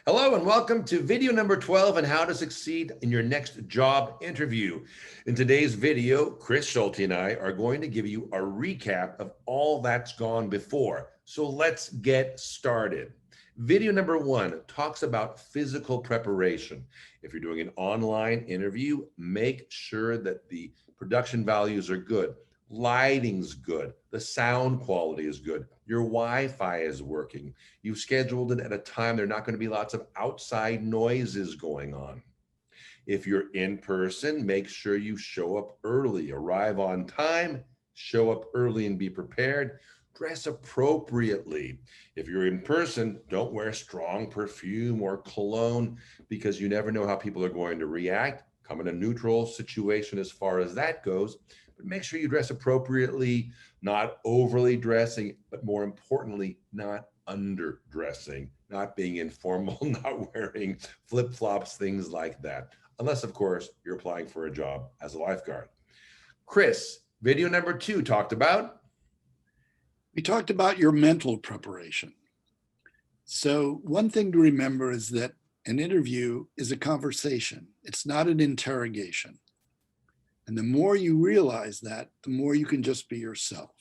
Hello and welcome to video number 12 on how to succeed in your next job interview. In today's video, Chris Schulte and I are going to give you a recap of all that's gone before. So let's get started. Video number 1 talks about physical preparation. If you're doing an online interview, make sure that the production values are good. Lighting's good. The sound quality is good. Your Wi-Fi is working. You've scheduled it at a time there are not going to be lots of outside noises going on. If you're in person, make sure you show up early, arrive on time, show up early and be prepared. Dress appropriately. If you're in person, don't wear strong perfume or cologne because you never know how people are going to react. Come in a neutral situation as far as that goes, but make sure you dress appropriately, not overly dressing, but more importantly, not underdressing, not being informal, not wearing flip-flops, things like that. Unless, of course, you're applying for a job as a lifeguard. Chris, video number 2 talked about? We talked about your mental preparation. So one thing to remember is that an interview is a conversation. It's not an interrogation. And the more you realize that, the more you can just be yourself.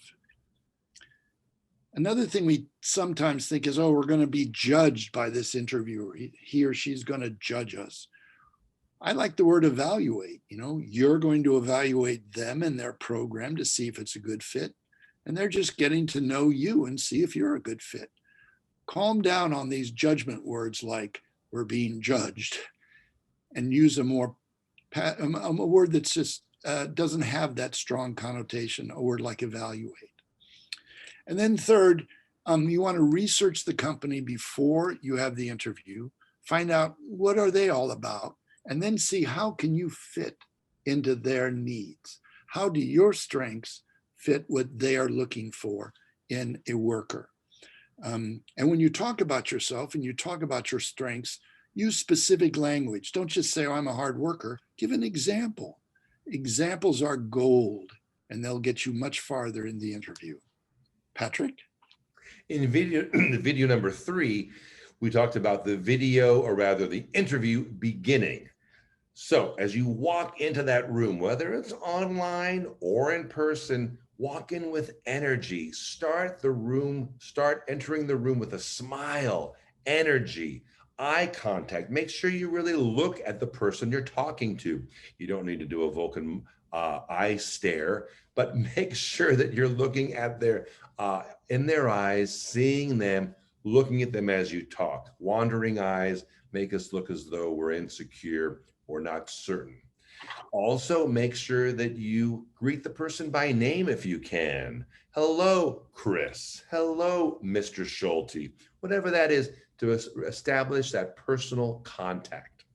Another thing we sometimes think is, oh, we're going to be judged by this interviewer. He or she's going to judge us. I like the word evaluate. You're going to evaluate them and their program to see if it's a good fit. And they're just getting to know you and see if you're a good fit. Calm down on these judgment words like we're being judged and use a word that's just doesn't have that strong connotation, a word like evaluate. And then third, you want to research the company before you have the interview, find out what are they all about, and then see how can you fit into their needs. How do your strengths fit what they are looking for in a worker? And when you talk about yourself and you talk about your strengths, use specific language. Don't just say, oh, I'm a hard worker. Give an example. Examples are gold, and they'll get you much farther in the interview. Patrick? In video number 3, we talked about the video, or rather the interview beginning. So as you walk into that room, whether it's online or in person, walk in with energy. Start entering the room with a smile, energy, eye contact. Make sure you really look at the person you're talking to. You don't need to do a Vulcan eye stare, but make sure that you're looking at in their eyes, seeing them, looking at them as you talk. Wandering eyes make us look as though we're insecure or not certain. Also, make sure that you greet the person by name if you can. Hello, Chris. Hello, Mr. Schulte. Whatever that is, to establish that personal contact.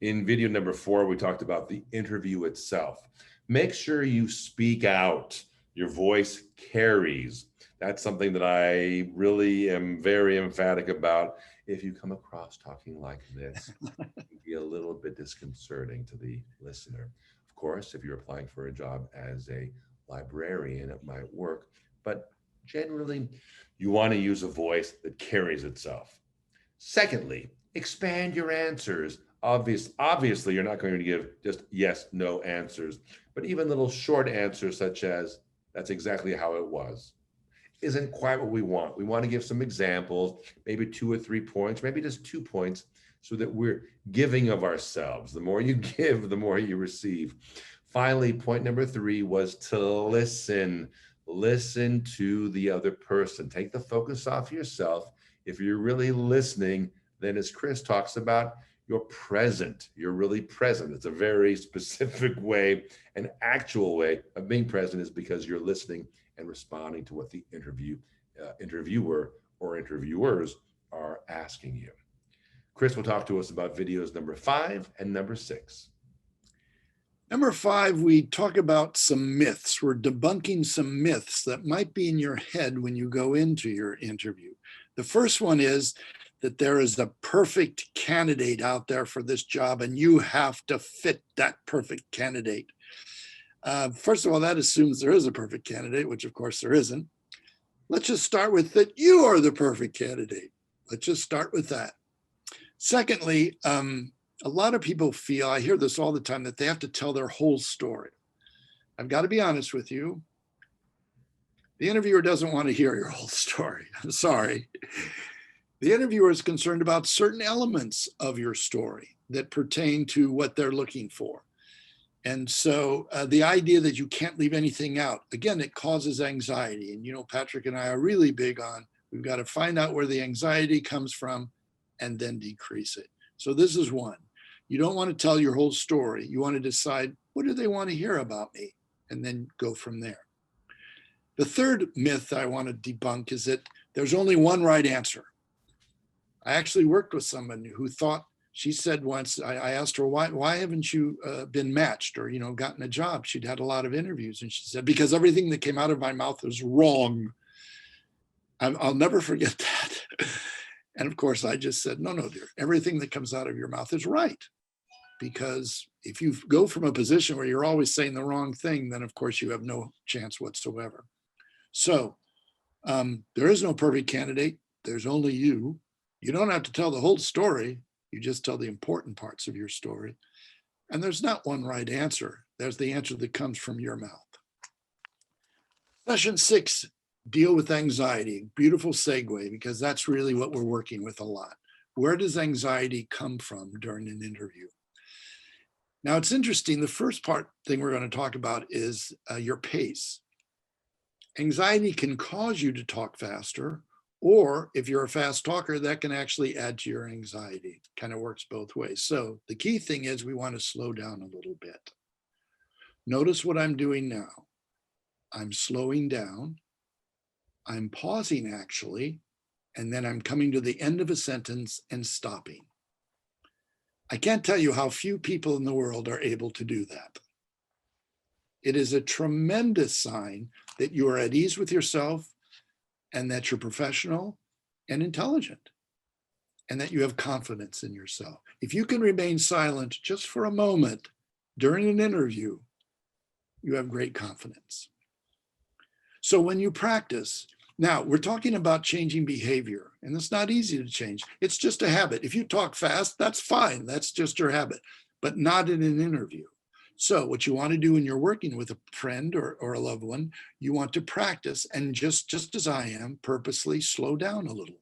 In video number 4, we talked about the interview itself. Make sure you speak out. Your voice carries. That's something that I really am very emphatic about. If you come across talking like this, it can be a little bit disconcerting to the listener. Of course, if you're applying for a job as a librarian, it might work, but generally, you want to use a voice that carries itself. Secondly, expand your answers. Obviously, you're not going to give just yes, no answers, but even little short answers such as, that's exactly how it was, isn't quite what we want. We want to give some examples, maybe 2 or 3 points, maybe just 2 points, so that we're giving of ourselves. The more you give, the more you receive. Finally, point number 3 was to listen. Listen to the other person. Take the focus off yourself. If you're really listening, then as Chris talks about, you're present. You're really present. It's a very specific way, an actual way of being present is because you're listening and responding to what the interviewer or interviewers are asking you. Chris will talk to us about videos number 5 and number 6. Number 5, we talk about some myths. We're debunking some myths that might be in your head when you go into your interview. The first one is that there is a perfect candidate out there for this job, and you have to fit that perfect candidate. First of all, that assumes there is a perfect candidate, which of course there isn't. Let's just start with that you are the perfect candidate. Let's just start with that. Secondly, a lot of people feel, I hear this all the time, that they have to tell their whole story. I've got to be honest with you. The interviewer doesn't want to hear your whole story. I'm sorry. The interviewer is concerned about certain elements of your story that pertain to what they're looking for. And so the idea that you can't leave anything out, again, it causes anxiety. And, Patrick and I are really big on, we've got to find out where the anxiety comes from and then decrease it. So this is one. You don't want to tell your whole story. You want to decide, what do they want to hear about me? And then go from there. The third myth I want to debunk is that there's only one right answer. I actually worked with someone who thought, she said once, I asked her, why haven't you been matched or, gotten a job? She'd had a lot of interviews. And she said, because everything that came out of my mouth was wrong. I'll never forget that. And of course, I just said, no, dear, everything that comes out of your mouth is right. Because if you go from a position where you're always saying the wrong thing, then of course you have no chance whatsoever. So there is no perfect candidate. There's only you. You don't have to tell the whole story. You just tell the important parts of your story. And there's not one right answer. There's the answer that comes from your mouth. Session 6, deal with anxiety. Beautiful segue, because that's really what we're working with a lot. Where does anxiety come from during an interview? Now, it's interesting. The first thing we're going to talk about is your pace. Anxiety can cause you to talk faster, or if you're a fast talker, that can actually add to your anxiety. Kind of works both ways. So the key thing is we want to slow down a little bit. Notice what I'm doing now. I'm slowing down. I'm pausing actually, and then I'm coming to the end of a sentence and stopping. I can't tell you how few people in the world are able to do that. It is a tremendous sign that you are at ease with yourself and that you're professional and intelligent and that you have confidence in yourself. If you can remain silent just for a moment during an interview, you have great confidence. So when you practice, now we're talking about changing behavior, and it's not easy to change. It's just a habit. If you talk fast, that's fine. That's just your habit, but not in an interview. So what you want to do when you're working with a friend or a loved one, you want to practice and just as I am, purposely slow down a little.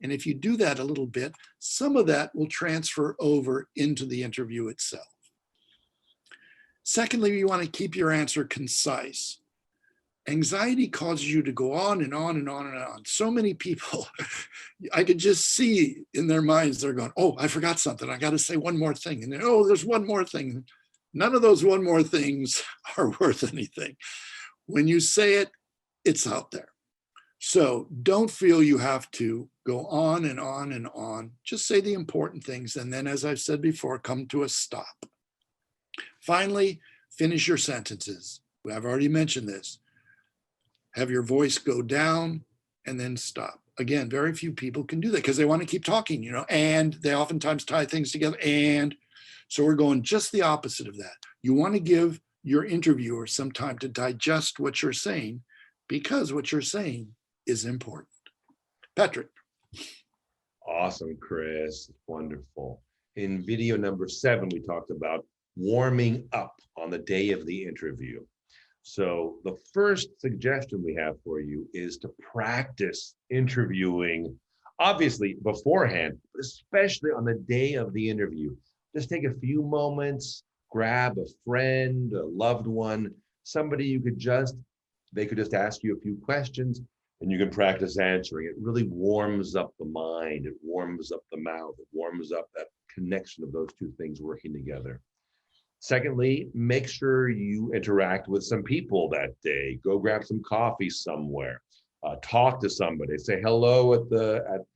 And if you do that a little bit, some of that will transfer over into the interview itself. Secondly, you want to keep your answer concise. Anxiety causes you to go on and on and on and on. So many people, I could just see in their minds, they're going, oh, I forgot something. I got to say one more thing. And then, oh, there's one more thing. None of those one more things are worth anything. When you say it, it's out there. So don't feel you have to go on and on and on. Just say the important things. And then, as I've said before, come to a stop. Finally, finish your sentences. I've already mentioned this. Have your voice go down and then stop. Again, very few people can do that because they want to keep talking, and they oftentimes tie things together. And so we're going just the opposite of that. You want to give your interviewer some time to digest what you're saying because what you're saying is important. Patrick. Awesome, Chris. Wonderful. In video number 7, we talked about warming up on the day of the interview. So the first suggestion we have for you is to practice interviewing, obviously beforehand, but especially on the day of the interview. Just take a few moments, grab a friend, a loved one, somebody they could just ask you a few questions and you can practice answering. It really warms up the mind. It warms up the mouth. It warms up that connection of those two things working together. Secondly, make sure you interact with some people that day. Go grab some coffee somewhere. Talk to somebody. Say hello at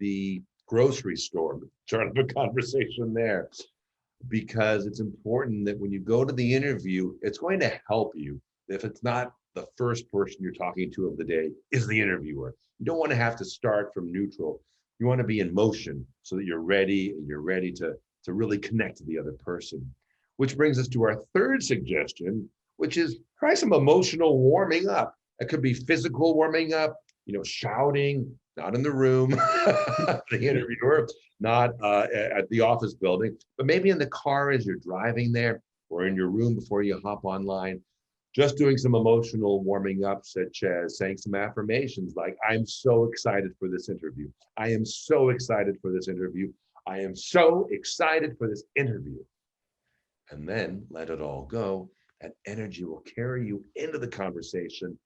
the grocery store. Start up a conversation there. Because it's important that when you go to the interview, it's going to help you. If it's not the first person you're talking to of the day is the interviewer. You don't want to have to start from neutral. You want to be in motion so that you're ready to really connect to the other person. Which brings us to our third suggestion, which is try some emotional warming up. It could be physical warming up, shouting, not in the room, the interviewer, not at the office building, but maybe in the car as you're driving there or in your room before you hop online, just doing some emotional warming up, such as saying some affirmations like, I'm so excited for this interview. I am so excited for this interview. I am so excited for this interview. And then let it all go. That energy will carry you into the conversation.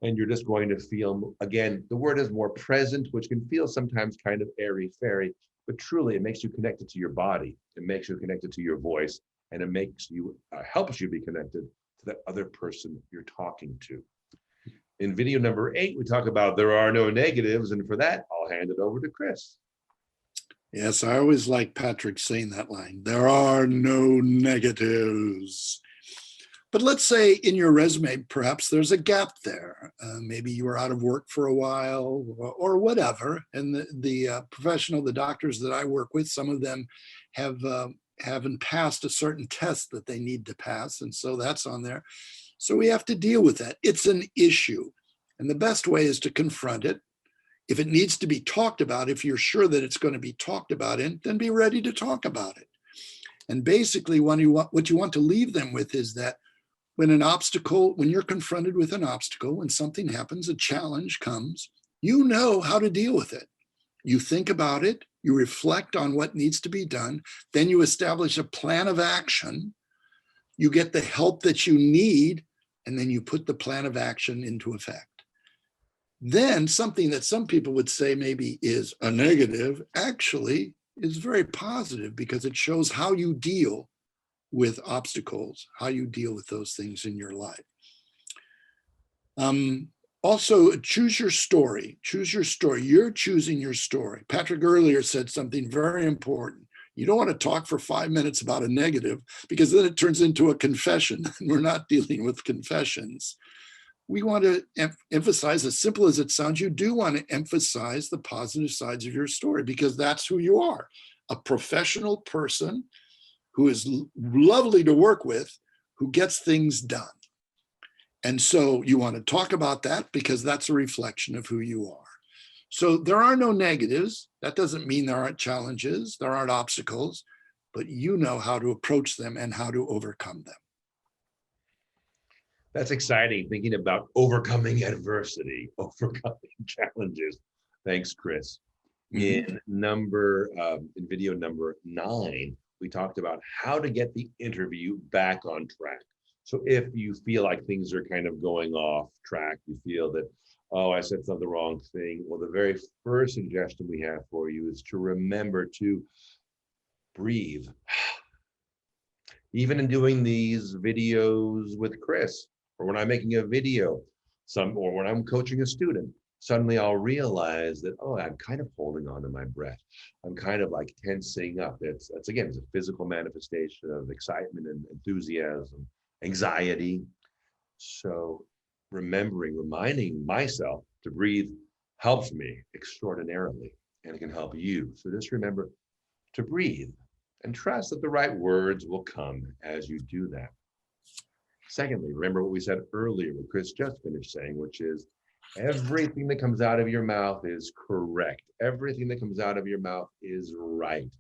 And you're just going to feel, again, the word is more present, which can feel sometimes kind of airy fairy, but truly it makes you connected to your body. It makes you connected to your voice, and it makes you, helps you be connected to that other person you're talking to. In video number 8, we talk about there are no negatives. And for that, I'll hand it over to Chris. Yes, I always like Patrick saying that line. There are no negatives. But let's say in your resume, perhaps there's a gap there. Maybe you were out of work for a while or whatever. And the professional, the doctors that I work with, some of them haven't passed a certain test that they need to pass. And so that's on there. So we have to deal with that. It's an issue. And the best way is to confront it. If it needs to be talked about, if you're sure that it's going to be talked about, then be ready to talk about it. And basically, what you want to leave them with is that when you're confronted with an obstacle, when something happens, a challenge comes, you know how to deal with it. You think about it, you reflect on what needs to be done, then you establish a plan of action, you get the help that you need, and then you put the plan of action into effect. Then something that some people would say maybe is a negative actually is very positive because it shows how you deal with obstacles, how you deal with those things in your life. Also, choose your story. Choose your story. You're choosing your story. Patrick earlier said something very important. You don't want to talk for 5 minutes about a negative because then it turns into a confession, and we're not dealing with confessions. We want to emphasize, as simple as it sounds, you do want to emphasize the positive sides of your story because that's who you are, a professional person who is lovely to work with, who gets things done. And so you want to talk about that because that's a reflection of who you are. So there are no negatives. That doesn't mean there aren't challenges, there aren't obstacles, but you know how to approach them and how to overcome them. That's exciting, thinking about overcoming adversity, overcoming challenges. Thanks, Chris. In video number 9, we talked about how to get the interview back on track. So if you feel like things are kind of going off track, you feel that, oh, I said something wrong thing. Well, the very first suggestion we have for you is to remember to breathe. Even in doing these videos with Chris, or when I'm making a video, or when I'm coaching a student, suddenly I'll realize that, oh, I'm kind of holding on to my breath. I'm kind of like tensing up. It's again, it's a physical manifestation of excitement and enthusiasm, anxiety. So reminding myself to breathe helps me extraordinarily, and it can help you. So just remember to breathe and trust that the right words will come as you do that. Secondly, remember what we said earlier, what Chris just finished saying, which is everything that comes out of your mouth is correct. Everything that comes out of your mouth is right.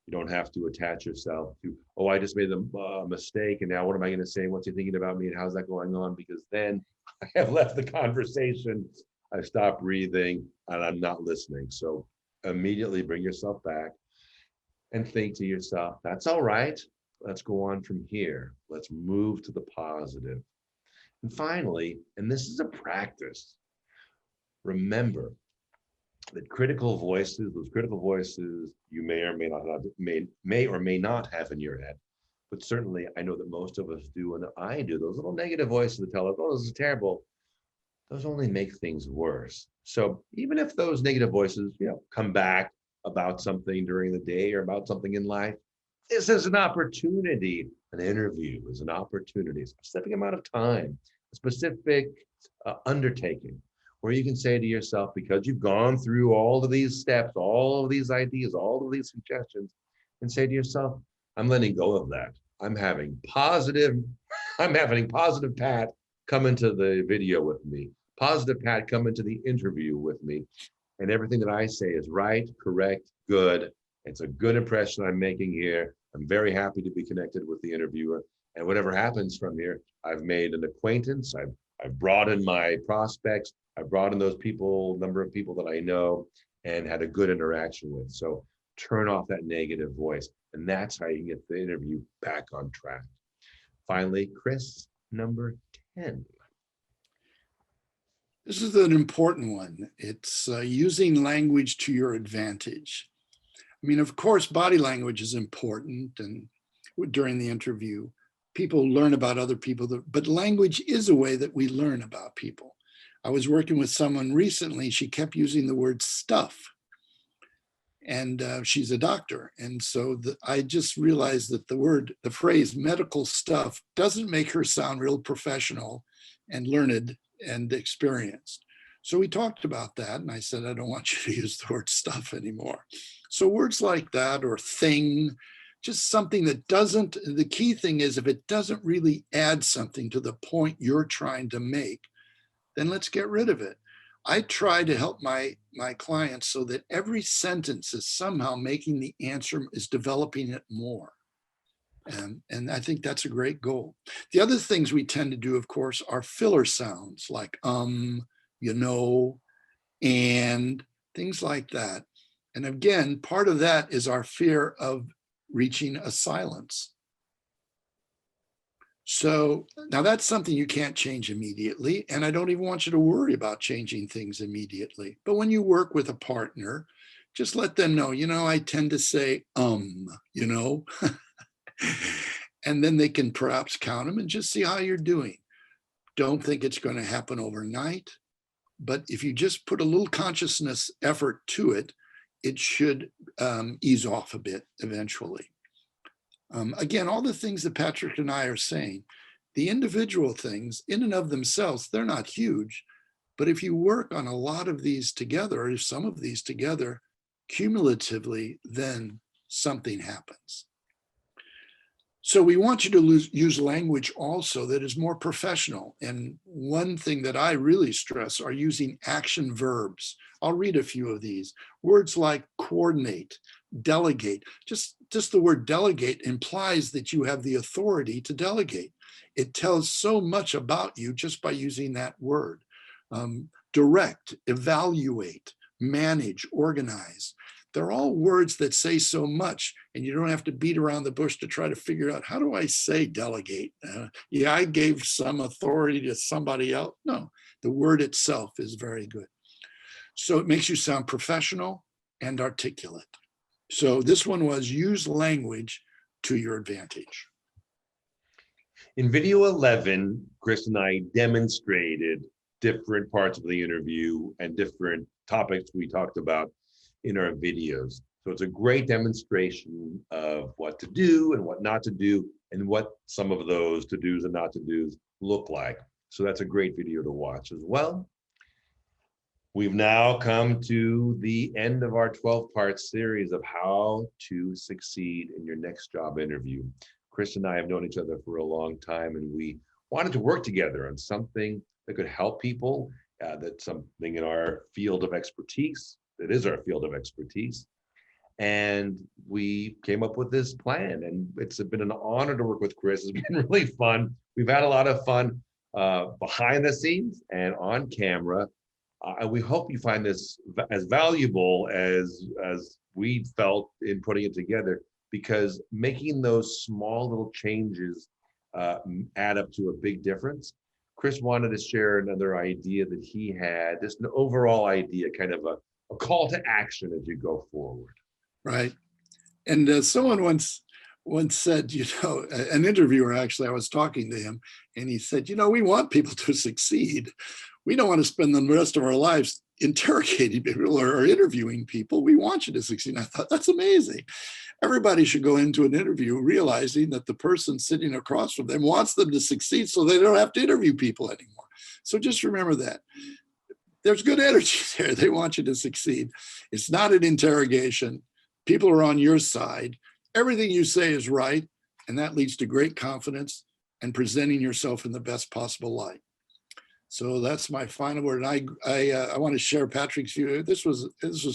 You don't have to attach yourself to, oh, I just made a mistake, and now what am I going to say? What's he thinking about me, and how's that going on? Because then I have left the conversation, I've stopped breathing, and I'm not listening. So immediately bring yourself back and think to yourself, that's all right. Let's go on from here. Let's move to the positive. And finally, and this is a practice, remember that critical voices, those critical voices you may or may not have in your head, but certainly I know that most of us do, and I do, those little negative voices that tell us, oh, this is terrible, those only make things worse. So even if those negative voices, come back about something during the day or about something in life, this is an opportunity. An interview is an opportunity, a specific amount of time, a specific undertaking, where you can say to yourself, because you've gone through all of these steps, all of these ideas, all of these suggestions, and say to yourself, I'm letting go of that. I'm having positive Pat come into the video with me, positive Pat come into the interview with me, and everything that I say is right, correct, good. It's a good impression I'm making here. I'm very happy to be connected with the interviewer. And whatever happens from here, I've made an acquaintance. I've broadened my prospects. I've broadened those people, number of people that I know and had a good interaction with. So turn off that negative voice. And that's how you can get the interview back on track. Finally, Chris, number 10. This is an important one. It's using language to your advantage. I mean, of course, body language is important, and during the interview, people learn about other people, but language is a way that we learn about people. I was working with someone recently, she kept using the word stuff, and she's a doctor. And so I just realized that the phrase medical stuff doesn't make her sound real professional and learned and experienced. So we talked about that, and I said, I don't want you to use the word stuff anymore. So words like that, or thing, just something that doesn't, the key thing is if it doesn't really add something to the point you're trying to make, then let's get rid of it. I try to help my clients so that every sentence is somehow making the answer, is developing it more. And I think that's a great goal. The other things we tend to do, of course, are filler sounds like you know, and things like that. And again, part of that is our fear of reaching a silence. So now that's something you can't change immediately. And I don't even want you to worry about changing things immediately. But when you work with a partner, just let them know, I tend to say, you know, and then they can perhaps count them and just see how you're doing. Don't think it's going to happen overnight. But if you just put a little consciousness effort to it, it should ease off a bit eventually. Again, all the things that Patrick and I are saying, the individual things in and of themselves, they're not huge. But if you work on a lot of these together, or some of these together, cumulatively, then something happens. So we want you to use language also that is more professional. And one thing that I really stress are using action verbs. I'll read a few of these. Words like coordinate, delegate. Just the word delegate implies that you have the authority to delegate. It tells so much about you just by using that word. Direct, evaluate, manage, organize. They're all words that say so much, and you don't have to beat around the bush to try to figure out, how do I say delegate? Yeah, I gave some authority to somebody else. No, the word itself is very good. So it makes you sound professional and articulate. So this one was use language to your advantage. In video 11, Chris and I demonstrated different parts of the interview and different topics we talked about in our videos. So it's a great demonstration of what to do and what not to do, and what some of those to-dos and not to-dos look like. So that's a great video to watch as well. We've now come to the end of our 12-part series of how to succeed in your next job interview. Chris and I have known each other for a long time, and we wanted to work together on something that could help people, that's something in our field of expertise. It is our field of expertise. And we came up with this plan, and it's been an honor to work with Chris. It's been really fun. We've had a lot of fun behind the scenes and on camera. And we hope you find this as valuable as we felt in putting it together, because making those small little changes add up to a big difference. Chris wanted to share another idea that he had, just an overall idea, kind of a call to action as you go forward. Right. And someone once said, an interviewer, actually, I was talking to him, and he said, we want people to succeed. We don't want to spend the rest of our lives interrogating people or interviewing people. We want you to succeed. And I thought, that's amazing. Everybody should go into an interview realizing that the person sitting across from them wants them to succeed, so they don't have to interview people anymore. So just remember that. There's good energy there. They want you to succeed. It's not an interrogation. People are on your side. Everything you say is right, and that leads to great confidence and presenting yourself in the best possible light. So that's my final word. And I want to share Patrick's view. This was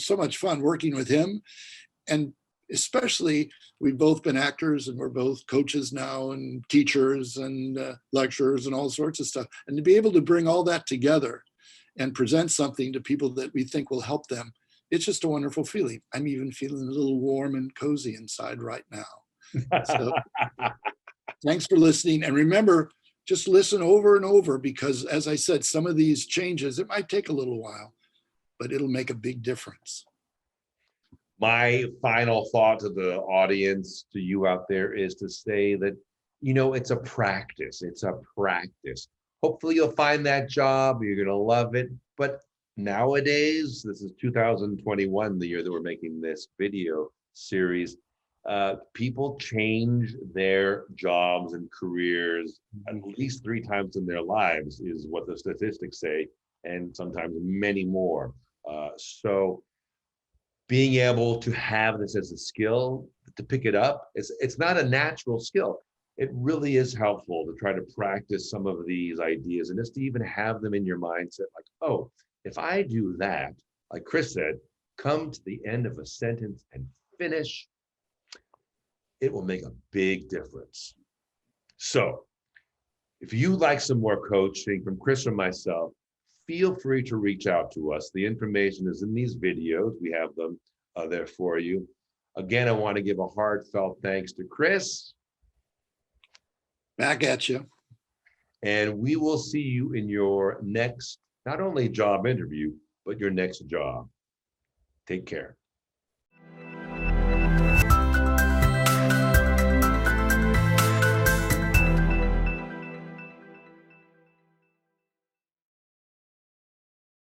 so much fun working with him, and especially we've both been actors and we're both coaches now and teachers and lecturers and all sorts of stuff. And to be able to bring all that together and present something to people that we think will help them, it's just a wonderful feeling. I'm even feeling a little warm and cozy inside right now. So thanks for listening. And remember, just listen over and over, because as I said, some of these changes, it might take a little while, but it'll make a big difference. My final thought to the audience, to you out there, is to say that, it's a practice. It's a practice. Hopefully you'll find that job. You're going to love it. But nowadays, this is 2021, the year that we're making this video series. People change their jobs and careers at least 3 times in their lives, is what the statistics say, and sometimes many more. So being able to have this as a skill, to pick it up, it's not a natural skill. It really is helpful to try to practice some of these ideas, and just to even have them in your mindset, like, oh, if I do that, like Chris said, come to the end of a sentence and finish, it will make a big difference. So if you'd like some more coaching from Chris or myself, feel free to reach out to us. The information is in these videos. We have them there for you. Again, I want to give a heartfelt thanks to Chris. Back at you. And we will see you in your next, not only job interview, but your next job. Take care.